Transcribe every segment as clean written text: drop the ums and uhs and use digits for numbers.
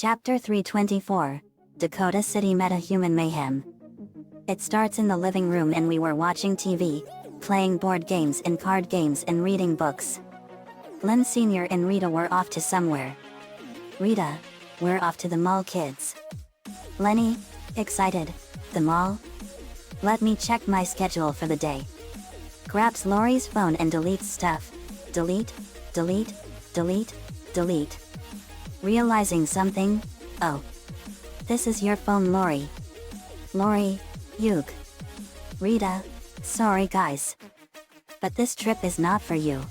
Chapter 324, Dakota City Metahuman Mayhem. It starts in the living room and we were watching TV, playing board games and card games and reading books. Lynn Sr. and Rita were off to somewhere. Rita, we're off to the mall, kids. Lenny, excited, the mall? Let me check my schedule for the day. Grabs Lori's phone and deletes stuff. Delete, delete, delete, delete. Realizing something, oh. This is your phone, Lori. Lori, Yug. Rita, sorry guys. But this trip is not for you.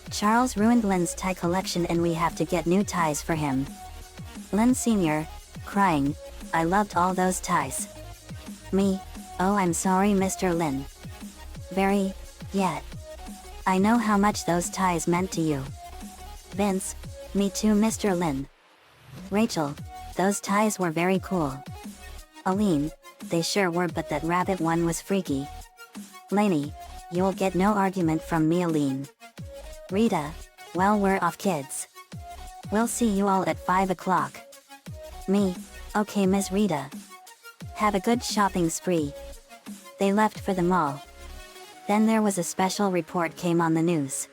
Charles ruined Lynn's tie collection and we have to get new ties for him. Lynn Sr., crying, I loved all those ties. Me, oh I'm sorry Mr. Lynn. Very, yet. I know how much those ties meant to you. Vince, me too Mr. Lynn. Rachel, those ties were very cool. Aline, they sure were, but that rabbit one was freaky. Lainey, you'll get no argument from me, Aline. Rita, well we're off, kids. We'll see you all at 5 o'clock. Me, okay Miss Rita. Have a good shopping spree. They left for the mall. Then there was a special report came on the news.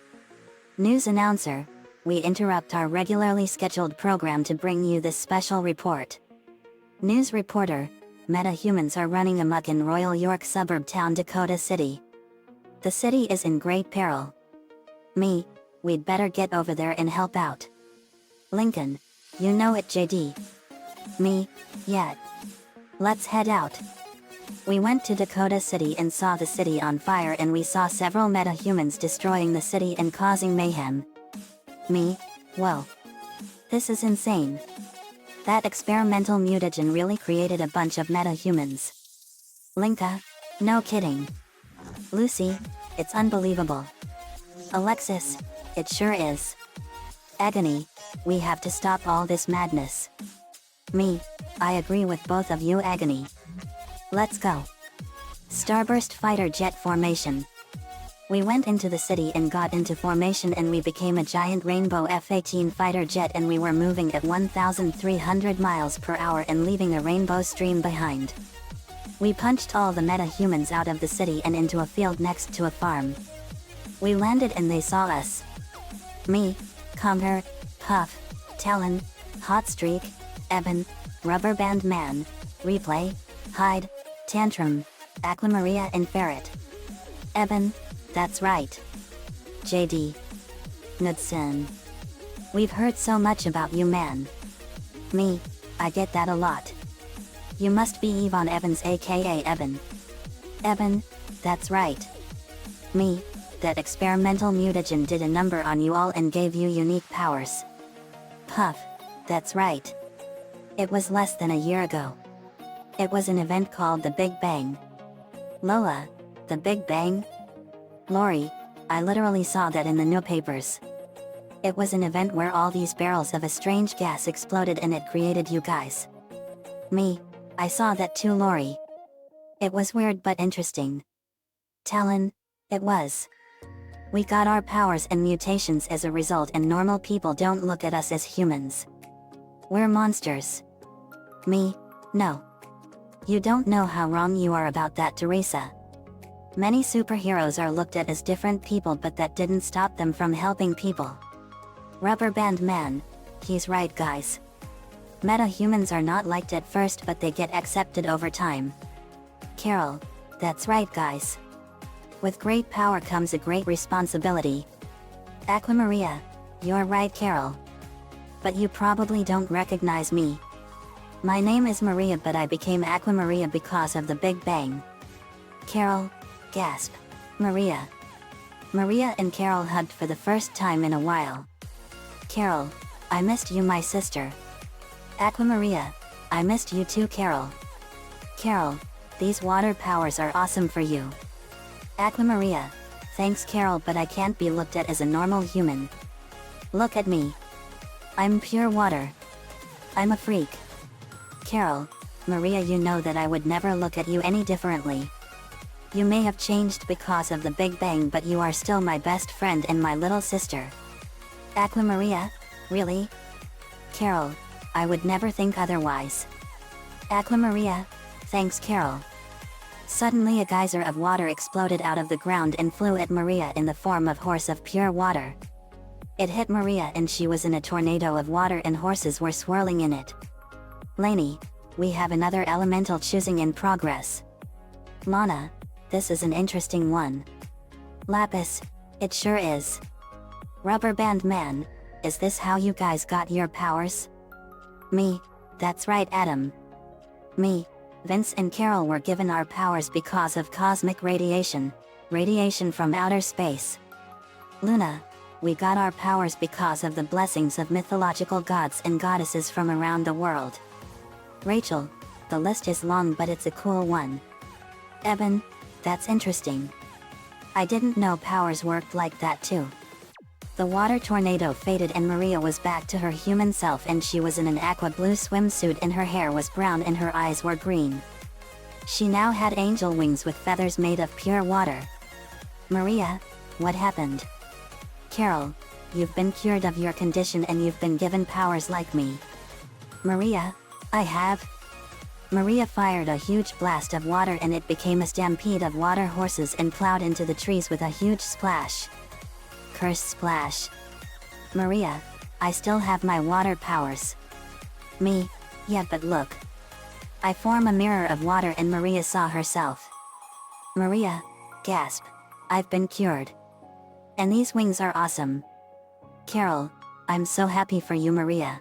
News announcer, we interrupt our regularly scheduled program to bring you this special report. News reporter, metahumans are running amok in Royal York suburb town Dakota City. The city is in great peril. Me, we'd better get over there and help out. Lincoln, you know it JD. Me, yeah. Let's head out. We went to Dakota City and saw the city on fire, and we saw several metahumans destroying the city and causing mayhem. Me, whoa. This is insane. That experimental mutagen really created a bunch of metahumans. Linka, no kidding. Lucy, it's unbelievable. Alexis, it sure is. Agony, we have to stop all this madness. Me, I agree with both of you, Agony. Let's go. Starburst fighter jet formation. We went into the city and got into formation and we became a giant rainbow F-18 fighter jet, and we were moving at 1,300 miles per hour and leaving a rainbow stream behind. We punched all the metahumans out of the city and into a field next to a farm. We landed and they saw us. Me, Conger, Puff, Talon, Hot Streak, Eben, Rubber Band Man, Replay, Hyde, Tantrum, Aquamaria and Ferret. Eben, that's right. JD. Knudsen. We've heard so much about you, man. Me, I get that a lot. You must be Yvonne Evans aka Eben. Eben, that's right. Me, that experimental mutagen did a number on you all and gave you unique powers. Puff, that's right. It was less than a year ago. It was an event called the Big Bang. Lola, the Big Bang? Lori, I literally saw that in the newspapers. It was an event where all these barrels of a strange gas exploded and it created you guys. Me, I saw that too, Lori. It was weird but interesting. Talon, it was. We got our powers and mutations as a result, and normal people don't look at us as humans. We're monsters. Me, no. You don't know how wrong you are about that, Teresa. Many superheroes are looked at as different people, but that didn't stop them from helping people. Rubber Band Man, he's right guys. Metahumans are not liked at first, but they get accepted over time. Carol, that's right guys. With great power comes a great responsibility. Aquamaria, you're right Carol. But you probably don't recognize me. My name is Maria, but I became Aquamaria because of the Big Bang. Carol, gasp. Maria. Maria and Carol hugged for the first time in a while. Carol, I missed you, my sister. Aquamaria, I missed you too, Carol. Carol, these water powers are awesome for you. Aquamaria, thanks Carol, but I can't be looked at as a normal human. Look at me. I'm pure water. I'm a freak. Carol, Maria, you know that I would never look at you any differently. You may have changed because of the Big Bang, but you are still my best friend and my little sister. Aquamaria, really? Carol, I would never think otherwise. Aqua Maria, thanks Carol. Suddenly a geyser of water exploded out of the ground and flew at Maria in the form of horse of pure water. It hit Maria and she was in a tornado of water and horses were swirling in it. Lainey, we have another elemental choosing in progress. Lana, this is an interesting one. Lapis, it sure is. Rubber Band Man, is this how you guys got your powers? Me, that's right Adam. Me, Vince and Carol were given our powers because of cosmic radiation, radiation from outer space. Luna, we got our powers because of the blessings of mythological gods and goddesses from around the world. Rachel, the list is long but it's a cool one. Eben, that's interesting. I didn't know powers worked like that too. The water tornado faded and Maria was back to her human self and she was in an aqua blue swimsuit and her hair was brown and her eyes were green. She now had angel wings with feathers made of pure water. Maria, what happened? Carol, you've been cured of your condition and you've been given powers like me. Maria, I have. Maria fired a huge blast of water and it became a stampede of water horses and plowed into the trees with a huge splash. Curse splash. Maria, I still have my water powers. Me, yeah but look. I form a mirror of water and Maria saw herself. Maria, gasp. I've been cured. And these wings are awesome. Carol, I'm so happy for you Maria.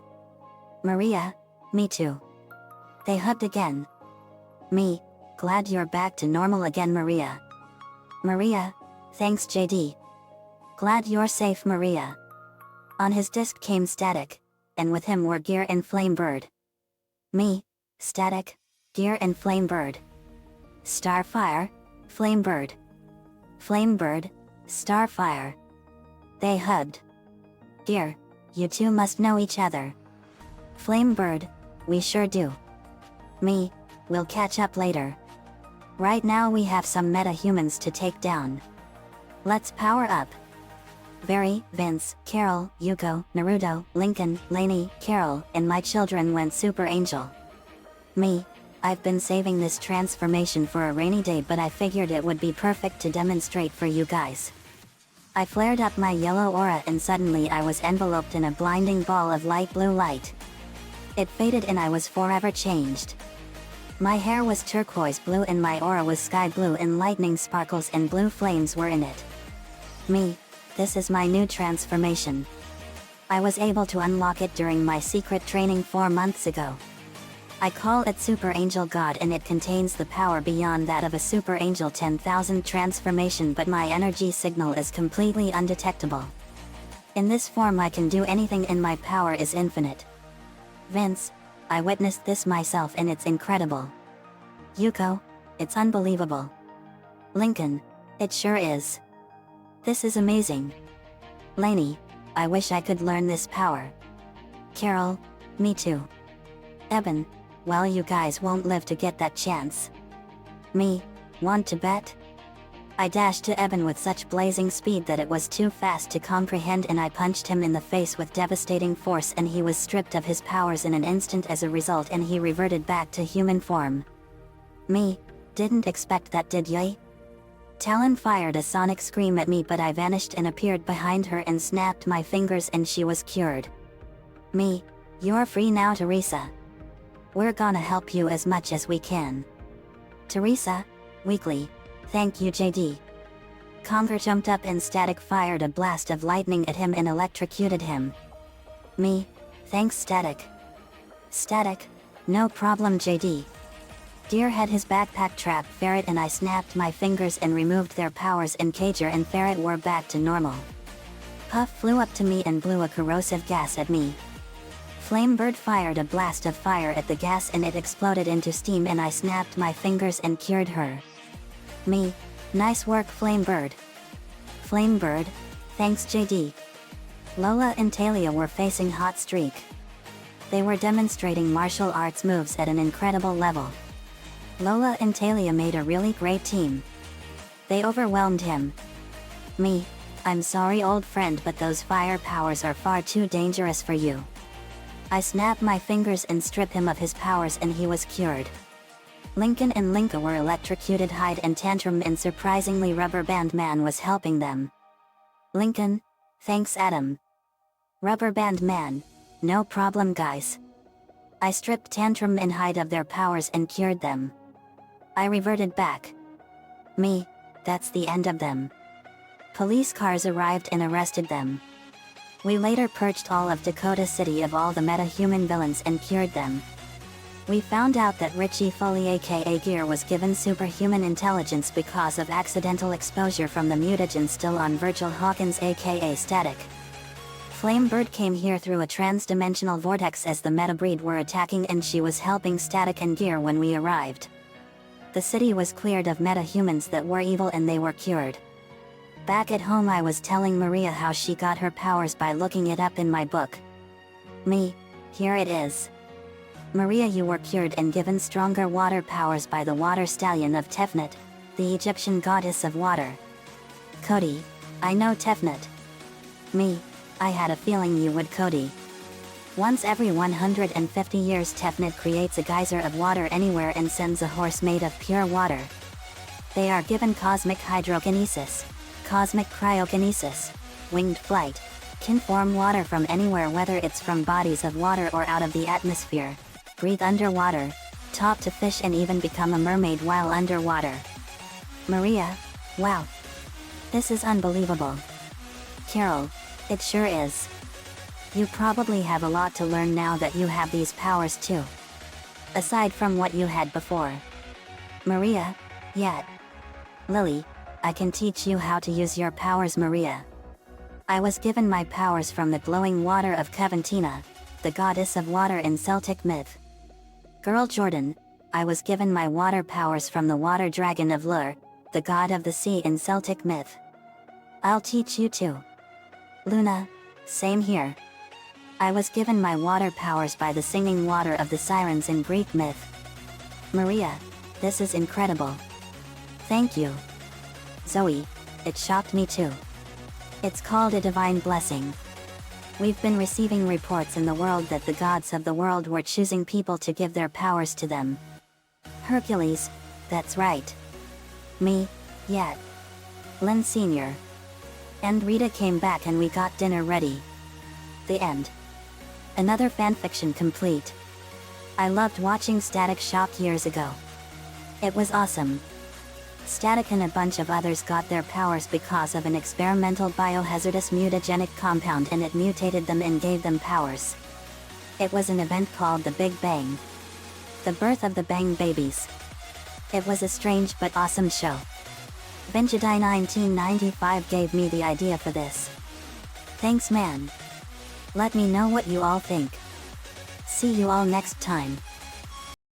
Maria, me too. They hugged again. Me, glad you're back to normal again Maria. Maria, thanks JD. Glad you're safe Maria. On his disc came Static, and with him were Gear and Flamebird. Me, Static, Gear and Flamebird. Starfire, Flamebird. Flamebird, Starfire. They hugged. Gear, you two must know each other. Flamebird, we sure do. Me, we'll catch up later. Right now we have some metahumans to take down. Let's power up. Barry, Vince, Carol, Yuko, Naruto, Lincoln, Lainey, Carol, and my children went Super Angel. Me, I've been saving this transformation for a rainy day but I figured it would be perfect to demonstrate for you guys. I flared up my yellow aura and suddenly I was enveloped in a blinding ball of light blue light. It faded and I was forever changed. My hair was turquoise blue and my aura was sky blue and lightning sparkles and blue flames were in it. Me, this is my new transformation. I was able to unlock it during my secret training 4 months ago. I call it Super Angel God and it contains the power beyond that of a Super Angel 10,000 transformation but my energy signal is completely undetectable. In this form I can do anything and my power is infinite. Vince, I witnessed this myself and it's incredible. Yuko, it's unbelievable. Lincoln, it sure is. This is amazing. Lainey, I wish I could learn this power. Carol, me too. Eben, well you guys won't live to get that chance. Me, want to bet? I dashed to Eben with such blazing speed that it was too fast to comprehend and I punched him in the face with devastating force and he was stripped of his powers in an instant as a result and he reverted back to human form. Me, didn't expect that did ya? Talon fired a sonic scream at me but I vanished and appeared behind her and snapped my fingers and she was cured. Me, you're free now Teresa. We're gonna help you as much as we can. Teresa, weakly, thank you JD. Conger jumped up and Static fired a blast of lightning at him and electrocuted him. Me, thanks Static. Static, no problem JD. Deer had his backpack trap Ferret and I snapped my fingers and removed their powers and Cager and Ferret were back to normal. Puff flew up to me and blew a corrosive gas at me. Flamebird fired a blast of fire at the gas and it exploded into steam and I snapped my fingers and cured her. Me, nice work Flamebird. Flamebird, thanks JD. Lola and Talia were facing Hot Streak. They were demonstrating martial arts moves at an incredible level. Lola and Talia made a really great team. They overwhelmed him. Me, I'm sorry old friend but those fire powers are far too dangerous for you. I snap my fingers and strip him of his powers and he was cured. Lincoln and Linka were electrocuted, hide and tantrum, and surprisingly Rubber Band Man was helping them. Lincoln, thanks Adam. Rubber Band Man, no problem guys. I stripped Tantrum and Hyde of their powers and cured them. I reverted back. Me, that's the end of them. Police cars arrived and arrested them. We later purged all of Dakota City of all the Metahuman villains and cured them. We found out that Richie Foley aka Gear was given superhuman intelligence because of accidental exposure from the mutagen still on Virgil Hawkins aka Static. Flamebird came here through a trans-dimensional vortex as the Metabreed were attacking, and she was helping Static and Gear when we arrived. The city was cleared of metahumans that were evil and they were cured. Back at home I was telling Maria how she got her powers by looking it up in my book. Me, here it is. Maria, you were cured and given stronger water powers by the water stallion of Tefnut, the Egyptian goddess of water. Cody, I know Tefnut. Me, I had a feeling you would, Cody. Once every 150 years Tefnut creates a geyser of water anywhere and sends a horse made of pure water. They are given cosmic hydrokinesis, cosmic cryokinesis, winged flight, can form water from anywhere, whether it's from bodies of water or out of the atmosphere, breathe underwater, talk to fish, and even become a mermaid while underwater. Maria, wow. This is unbelievable. Carol, it sure is. You probably have a lot to learn now that you have these powers too. Aside from what you had before. Maria, yeah. Lily, I can teach you how to use your powers, Maria. I was given my powers from the glowing water of Caventina, the goddess of water in Celtic myth. Girl Jordan, I was given my water powers from the water dragon of Lur, the god of the sea in Celtic myth. I'll teach you too. Luna, same here. I was given my water powers by the singing water of the sirens in Greek myth. Maria, this is incredible. Thank you. Zoe, it shocked me too. It's called a divine blessing. We've been receiving reports in the world that the gods of the world were choosing people to give their powers to them. Hercules, that's right. Me, yeah. Lynn Sr. And Rita came back and we got dinner ready. The end. Another fanfiction complete. I loved watching Static shop years ago. It was awesome. Static and a bunch of others got their powers because of an experimental biohazardous mutagenic compound, and it mutated them and gave them powers. It was an event called the Big Bang. The birth of the Bang Babies. It was a strange but awesome show. Vinjadai 1995 gave me the idea for this. Thanks man. Let me know what you all think. See you all next time.